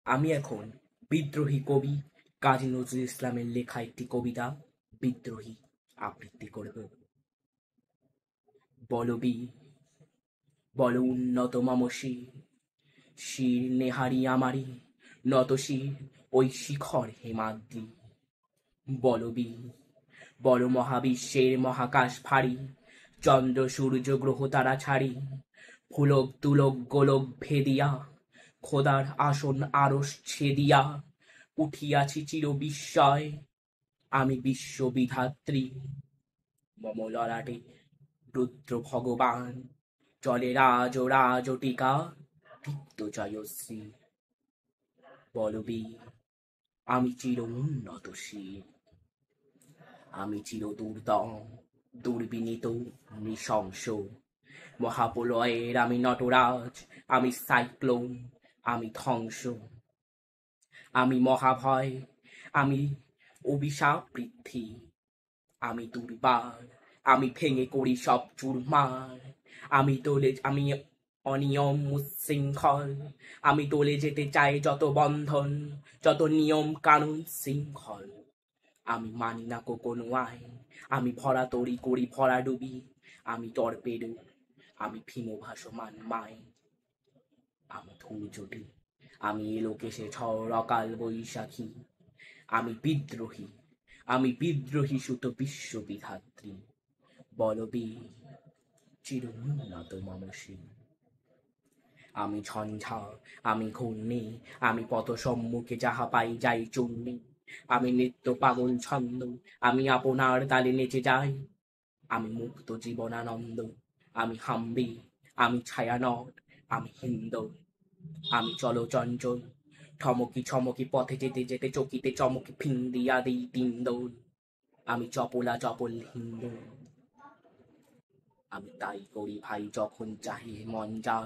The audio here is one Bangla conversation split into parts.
আমি এখন বিদ্রোহী কবি কাজী নজরুল ইসলামের লেখা একটি কবিতা বিদ্রোহী আবৃত্তি করব। বলবি বল উন্নত মম শির নেহারি আমারি নত শির ওই শিখর হেমাদ্রি। বলবি বল মহাবিশ্বের মহাকাশ ভারী চন্দ্র সূর্য গ্রহ তারা ছাড়ি ফুলক তুলক গোলক ভেদিয়া খোদার আসন আরশ ছেদিয়া উঠিয়াছি চির বিস্ময় আমি বিশ্ববিধাত্রী। মম ললাটে রুদ্র ভগবান চলে রাজ রাজটিকা দীপ্ত জয়শ্রী। বলবি আমি চির উন্নতশীল, আমি চির দুর্দম দুর্বিনীত নৃশংস মহাপ্রলয়ের আমি নটরাজ, আমি সাইক্লোন, আমি ধ্বংস, আমি মহাভয়, আমি অভিশাপ বৃদ্ধি, আমি দুর্বার, আমি ভেঙে করি সব চুরমার, আমি অনিয়ম উচ্ছৃঙ্খল, আমি তোলে যেতে চাই যত বন্ধন যত নিয়ম কানুন শৃঙ্খল। আমি মানি না কোনো আইন, আমি ভরা তরি করি ভরা ডুবি, আমি টর্পেডো, আমি ভীম ভাসমান মাইন, আমি ধূর্যটি, আমি এলোকেশে ঝড় অকাল বৈশাখী, আমি বিদ্রোহী সুত বিশ্ববিধাত্রী। বলবি চির উন্নত মমশী। আমি ঝঞ্ঝা, আমি ঘূর্ণি, আমি পথ সম্মুখে যাহা পাই যাই চূর্ণি, আমি নৃত্য পাগল ছন্দ, আমি আপনার তালে নেচে যাই, আমি মুক্ত জীবনানন্দ, আমি হাম্বি, আমি ছায়ানট, আমি হিন্দ, আমি চলচঞ্চল ঠমকি ছমকি পথে যেতে যেতে চকিতে চমকি ফিন্দিয়া দিই তিন দৌড়, আমি চপলা চপল হিন্দু। আমি তাই করি ভাই যখন চাহে মন যা,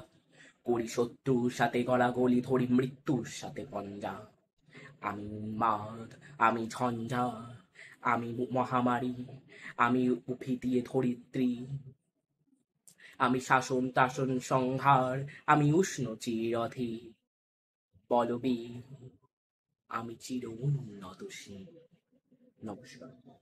করি শত্রুর সাথে গলাগলি ধরি মৃত্যুর সাথে পঞ্জা। আমি উন্মাদ, আমি ঝঞ্ঝা, আমি মহামারী, আমি উফি দিয়ে ধরিত্রী, আমি শাসন তাসন সংহার, আমি উষ্ণ চিরধীর। বলবি আমি চির উন্নতশীল। নমস্কার।